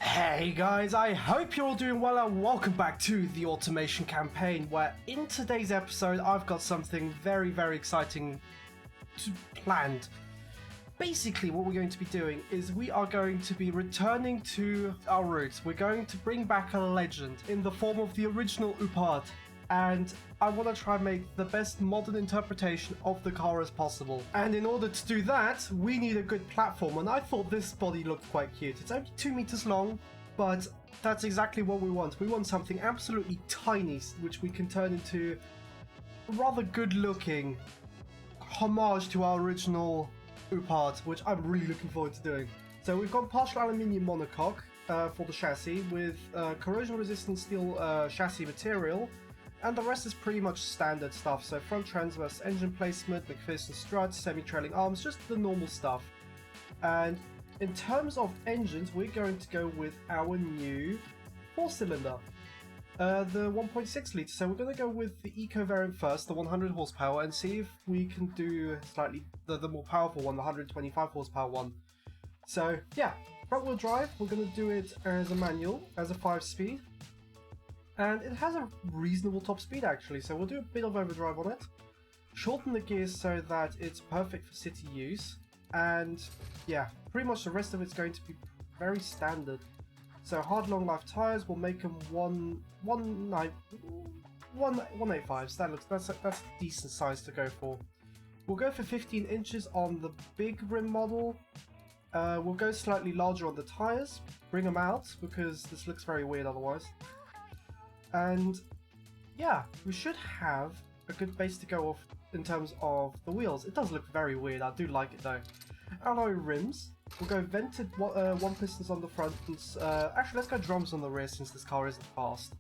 Hey guys, I hope you're all doing well and welcome back to the Automation Campaign, where in today's episode I've got something very exciting planned. Basically what we're going to be doing is we are going to be returning to our roots. We're going to bring back a legend in the form of the original Uppat, and I want to try and make the best modern interpretation of the car as possible. And in order to do that, we need a good platform, and I thought this body looked quite cute. It's only 2 meters long, but that's exactly what we want. We want something absolutely tiny, which we can turn into a rather good looking homage to our original Uppat, which I'm really looking forward to doing. So we've got partial aluminium monocoque for the chassis with corrosion resistant steel chassis material. And the rest is pretty much standard stuff, so front transverse engine placement, McPherson struts, semi-trailing arms, just the normal stuff. And in terms of engines, we're going to go with our new 4-cylinder, the 1.6 litre. So we're going to go with the Eco variant first, the 100 horsepower, and see if we can do slightly the more powerful one, the 125 horsepower one. So yeah, front wheel drive, we're going to do it as a manual, as a 5-speed. And it has a reasonable top speed actually, so we'll do a bit of overdrive on it. Shorten the gears so that it's perfect for city use. And yeah, pretty much the rest of it's going to be very standard. So hard long life tyres will make them 185s. That's a decent size to go for. We'll go for 15 inches on the big rim model. We'll go slightly larger on the tyres, bring them out because this looks very weird otherwise. And yeah, we should have a good base to go off in terms of the wheels. It does look very weird, I do like it though. Alloy rims, we'll go vented one pistons on the front, and actually let's go drums on the rear since this car isn't fast.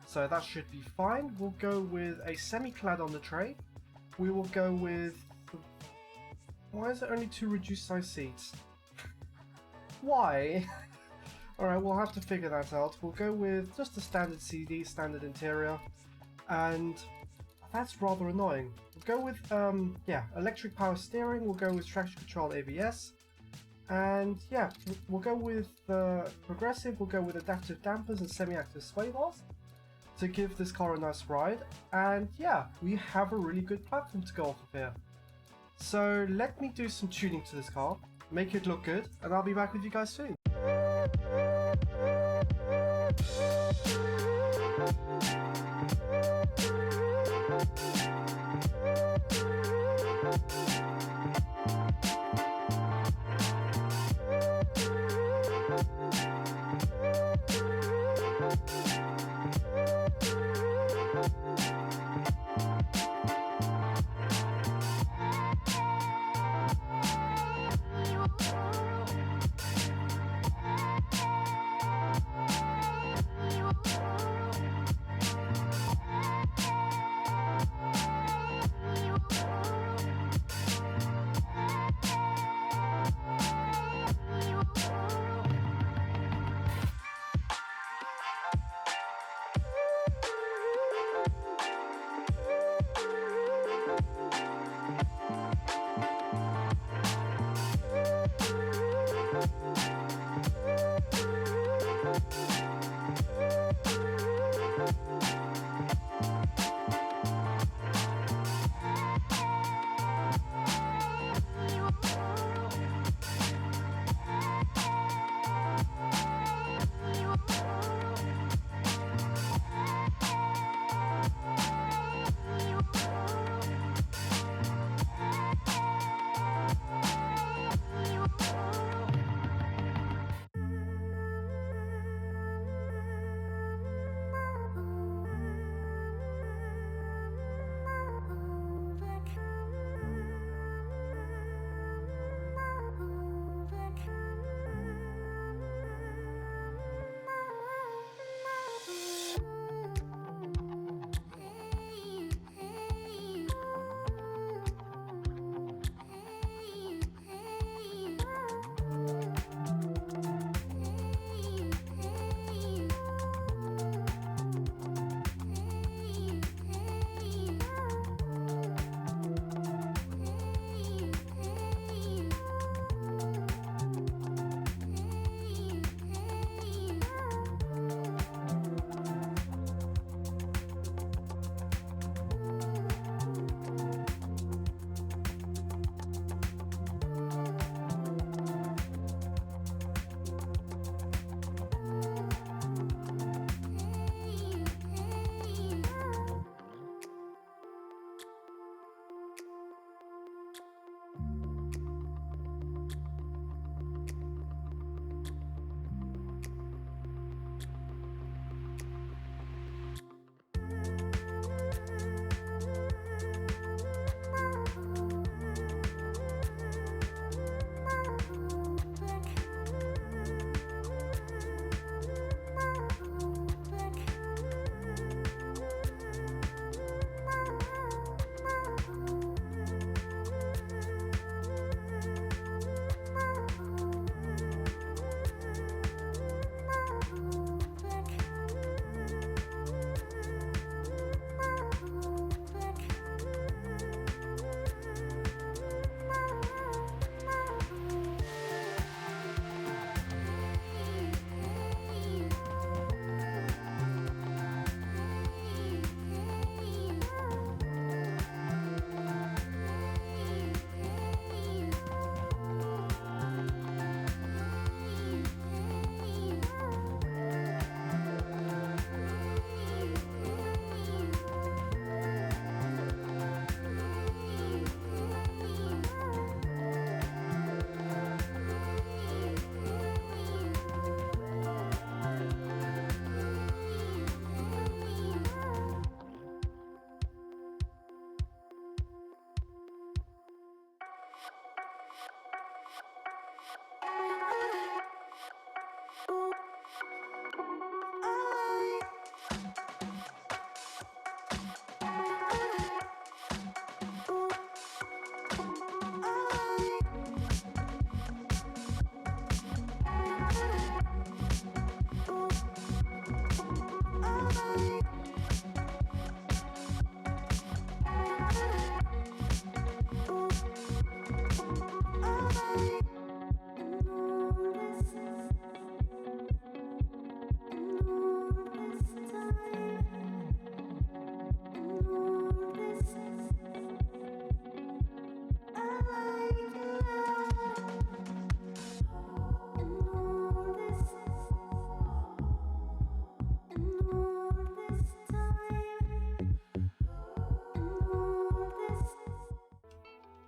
So that should be fine. We'll go with a semi-clad on the tray. We will go with... Why is there only 2 reduced size seats? Why? Alright, we'll have to figure that out. We'll go with just a standard CD, standard interior, and that's rather annoying. We'll go with, electric power steering, we'll go with traction control ABS, and yeah, we'll go with progressive, we'll go with adaptive dampers and semi-active sway bars to give this car a nice ride, and yeah, we have a really good platform to go off of here. So let me do some tuning to this car, make it look good, and I'll be back with you guys soon.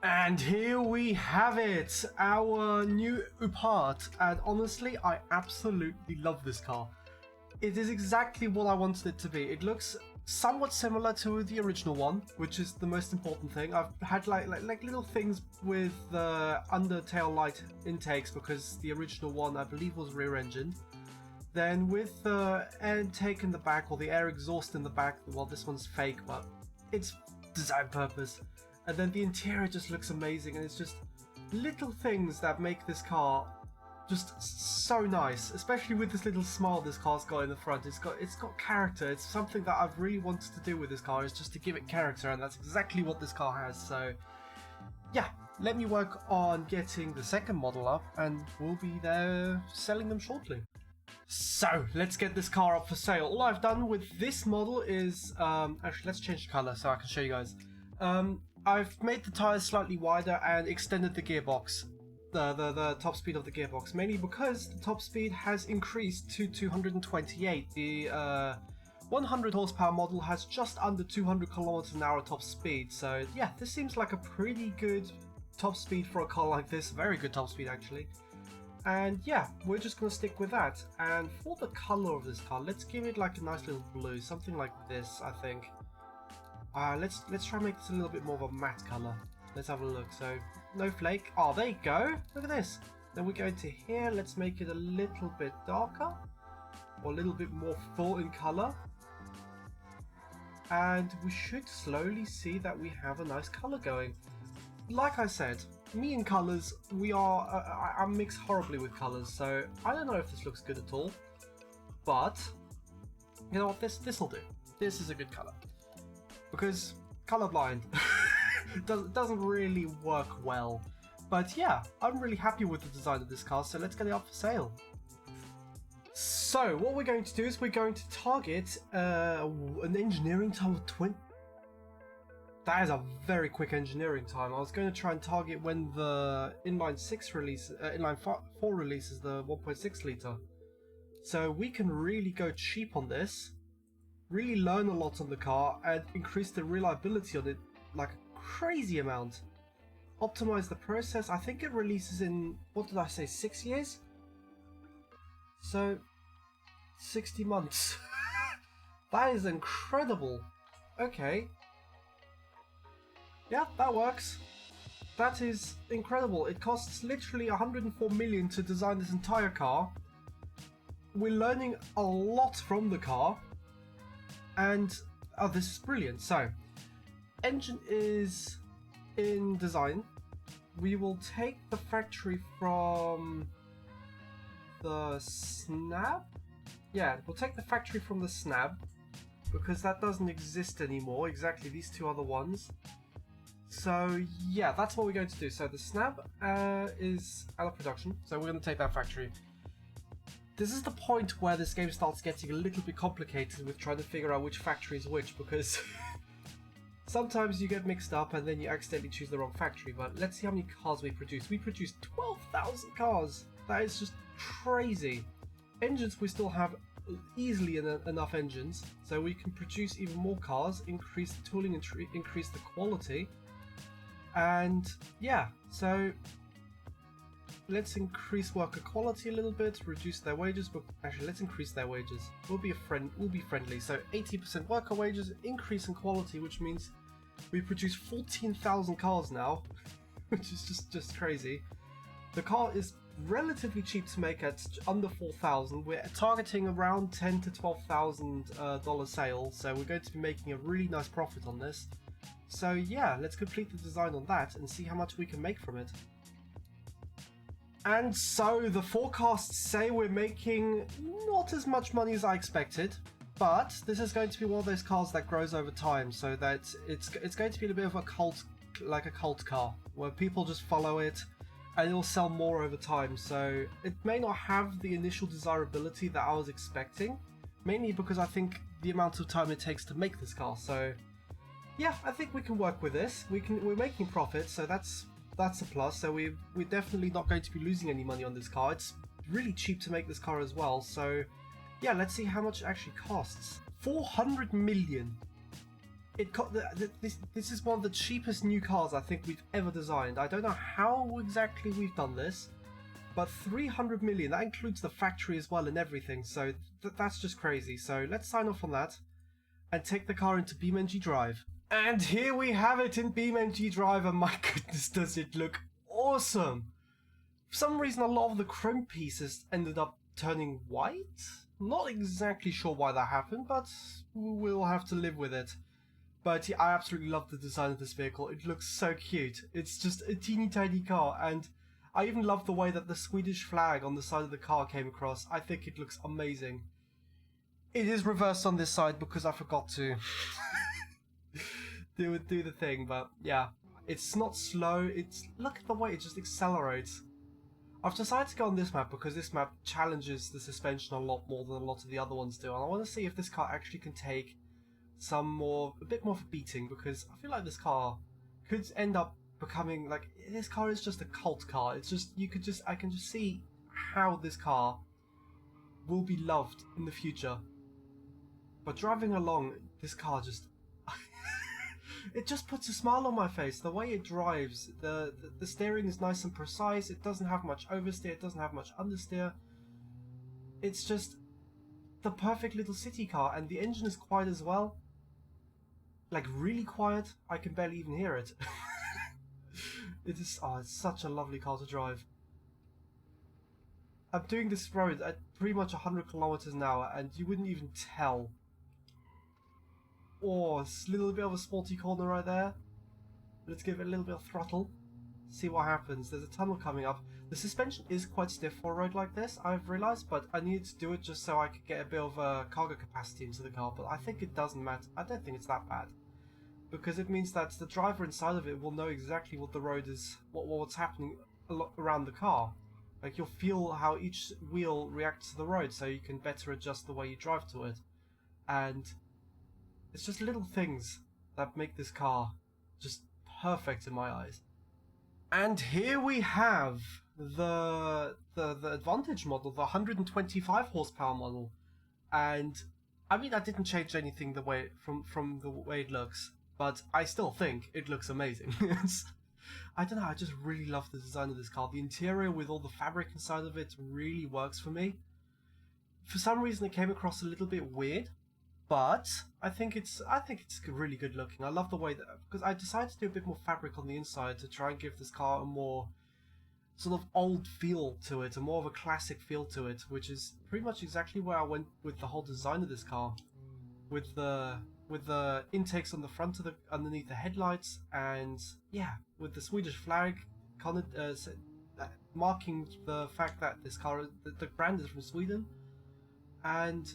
And here we have it, our new Uppat, and honestly, I absolutely love this car. It is exactly what I wanted it to be. It looks somewhat similar to the original one, which is the most important thing. I've had like little things with the under tail light intakes because the original one, I believe, was rear-engined. Then with the air intake in the back, or the air exhaust in the back, well, this one's fake, but it's design purpose. And then the interior just looks amazing, and it's just little things that make this car just so nice, especially with this little smile this car's got in the front. It's got character. It's something that I've really wanted to do with this car, is just to give it character, and that's exactly what this car has. So yeah, let me work on getting the second model up, and we'll be there selling them shortly. So let's get this car up for sale. All I've done with this model is actually, let's change the color so I can show you guys. I've made the tires slightly wider and extended the gearbox, the top speed of the gearbox, mainly because the top speed has increased to 228. The 100 horsepower model has just under 200 kilometers an hour top speed. So yeah, this seems like a pretty good top speed for a car like this. Very good top speed actually. And yeah, we're just gonna stick with that. And for the color of this car, let's give it like a nice little blue, something like this, I think. Let's try and make this a little bit more of a matte color. Let's have a look. So no flake. Oh, there you go. Look at this. Then we go into here. Let's make it a little bit darker, or a little bit more full in color. And we should slowly see that we have a nice color going. Like I said, me and colors, I mix horribly with colors, so I don't know if this looks good at all. But you know what? This will do. This is a good color. Because colorblind doesn't really work well. But yeah, I'm really happy with the design of this car, so let's get it up for sale. So what we're going to do is we're going to target an engineering time of 20. That is a very quick engineering time. I was going to try and target when the inline 4 releases the 1.6 liter. So we can really go cheap on this. Really learn a lot on the car and increase the reliability on it like a crazy amount. Optimize the process. I think it releases in, what did I say, 6 years? So 60 months. That is incredible. Okay. Yeah, that works. That is incredible. It costs literally 104 million to design this entire car. We're learning a lot from the car. And oh, this is brilliant. So, engine is in design. We will take the factory from the snab. Yeah, we'll take the factory from the snab because that doesn't exist anymore. Exactly, these two are the ones. So yeah, that's what we're going to do. So the snab is out of production. So we're going to take that factory. This is the point where this game starts getting a little bit complicated with trying to figure out which factory is which, because sometimes you get mixed up and then you accidentally choose the wrong factory. But let's see how many cars we produce. We produce 12,000 cars. That is just crazy. Engines, we still have easily enough engines, so we can produce even more cars, increase the tooling, and increase the quality. And yeah, so let's increase worker quality a little bit, reduce their wages, but actually let's increase their wages. We'll be friendly. So 80% worker wages, increase in quality, which means we produce 14,000 cars now, which is just crazy. The car is relatively cheap to make at under 4,000. We're targeting around 10 to 12,000 dollar sale, so we're going to be making a really nice profit on this. So yeah, let's complete the design on that and see how much we can make from it. And so the forecasts say we're making not as much money as I expected, but this is going to be one of those cars that grows over time, so that it's going to be a bit of a cult, like a cult car, where people just follow it and it'll sell more over time. So it may not have the initial desirability that I was expecting, mainly because I think the amount of time it takes to make this car. So yeah, I think we can work with this. We're making profit, so that's a plus. So we're definitely not going to be losing any money on this car. It's really cheap to make this car as well. So yeah, let's see how much it actually costs. 400 million. This is one of the cheapest new cars I think we've ever designed. I don't know how exactly we've done this, but 300 million, that includes the factory as well and everything, so that's just crazy. So let's sign off on that and take the car into BeamNG Drive. And here we have it in BeamNG Drive, and my goodness does it look awesome! For some reason a lot of the chrome pieces ended up turning white. Not exactly sure why that happened, but we'll have to live with it. But yeah, I absolutely love the design of this vehicle. It looks so cute. It's just a teeny tiny car, and I even love the way that the Swedish flag on the side of the car came across. I think it looks amazing. It is reversed on this side because I forgot to do the thing, but yeah. It's not slow, look at the way it just accelerates. I've decided to go on this map because this map challenges the suspension a lot more than a lot of the other ones do, and I want to see if this car actually can take a bit more of a beating, because I feel like this car could end up becoming like, this car is just a cult car. It's just, I can just see how this car will be loved in the future. But driving along, this car just it just puts a smile on my face. The way it drives, the steering is nice and precise. It doesn't have much oversteer, it doesn't have much understeer. It's just the perfect little city car, and the engine is quiet as well. Like, really quiet. I can barely even hear it. It's such a lovely car to drive. I'm doing this road at pretty much 100 kilometers an hour, and you wouldn't even tell. Oh, it's a little bit of a sporty corner right there. Let's give it a little bit of throttle. See what happens. There's a tunnel coming up. The suspension is quite stiff for a road like this, I've realised, but I needed to do it just so I could get a bit of cargo capacity into the car, but I think it doesn't matter. I don't think it's that bad, because it means that the driver inside of it will know exactly what the road is, what's happening around the car. Like, you'll feel how each wheel reacts to the road, so you can better adjust the way you drive to it. And it's just little things that make this car just perfect in my eyes. And here we have the Advantage model, the 125 horsepower model. And I mean, I didn't change anything from the way it looks, but I still think it looks amazing. I don't know, I just really love the design of this car. The interior with all the fabric inside of it really works for me. For some reason it came across a little bit weird, but I think it's really good looking. I love the way that, because I decided to do a bit more fabric on the inside to try and give this car a more sort of old feel to it, a more of a classic feel to it, which is pretty much exactly where I went with the whole design of this car, with the intakes on the front of underneath the headlights, and yeah, with the Swedish flag marking the fact that this car, the brand is from Sweden. And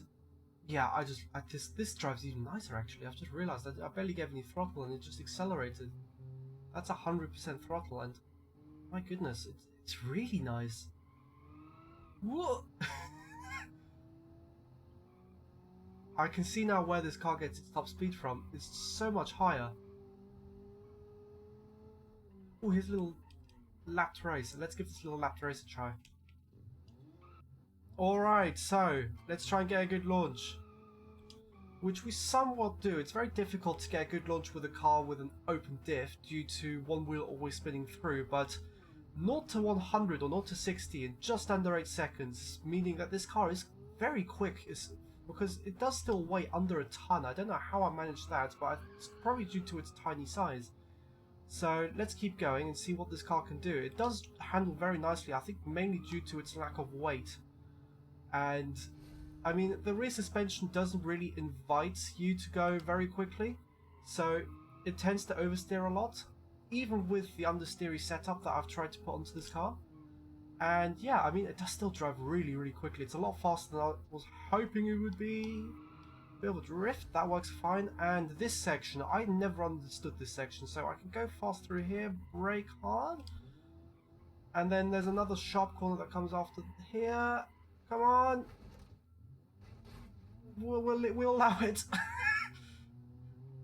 yeah, this drives even nicer actually. I've just realised that I barely gave any throttle and it just accelerated. That's 100% throttle, and my goodness, it's really nice. Whoa! I can see now where this car gets its top speed from. It's so much higher. Oh, here's a little lapped race. Let's give this little lapped race a try. Alright, so let's try and get a good launch, which we somewhat do. It's very difficult to get a good launch with a car with an open diff due to one wheel always spinning through, but 0 to 100 or 0 to 60 in just under 8 seconds, meaning that this car is very quick, because it does still weigh under a ton. I don't know how I managed that, but it's probably due to its tiny size. So let's keep going and see what this car can do. It does handle very nicely, I think mainly due to its lack of weight. And I mean, the rear suspension doesn't really invite you to go very quickly, so it tends to oversteer a lot, even with the understeery setup that I've tried to put onto this car. And yeah, I mean, it does still drive really, really quickly. It's a lot faster than I was hoping it would be. A bit of a drift, that works fine. And this section, I never understood this section, so I can go fast through here, brake hard. And then there's another sharp corner that comes after here. Come on. We'll allow it.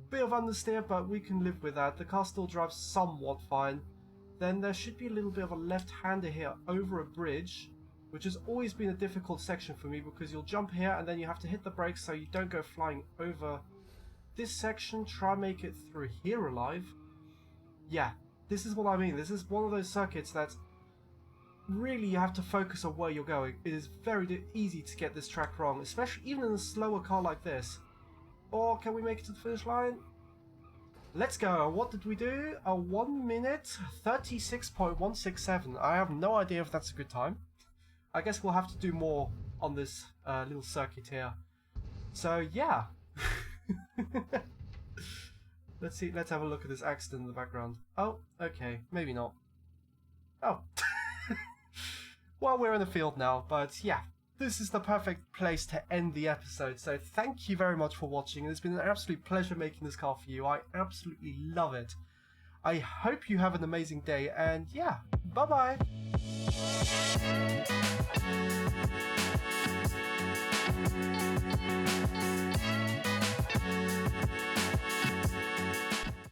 Bit of understeer, but we can live with that. The car still drives somewhat fine. Then there should be a little bit of a left-hander here over a bridge, which has always been a difficult section for me because you'll jump here and then you have to hit the brakes so you don't go flying over this section. Try and make it through here alive. Yeah, this is what I mean. This is one of those circuits that really you have to focus on where you're going. It is very easy to get this track wrong, especially even in a slower car like this. Or can we make it to the finish line? Let's go. What did we do? A 1 minute 36.167. I have no idea if that's a good time. I guess we'll have to do more on this little circuit here. So yeah. Let's see. Let's have a look at this accident in the background. Oh, okay. Maybe not. Oh. Well, we're in the field now, but yeah. This is the perfect place to end the episode, so thank you very much for watching. It's been an absolute pleasure making this car for you. I absolutely love it. I hope you have an amazing day, and yeah, bye-bye!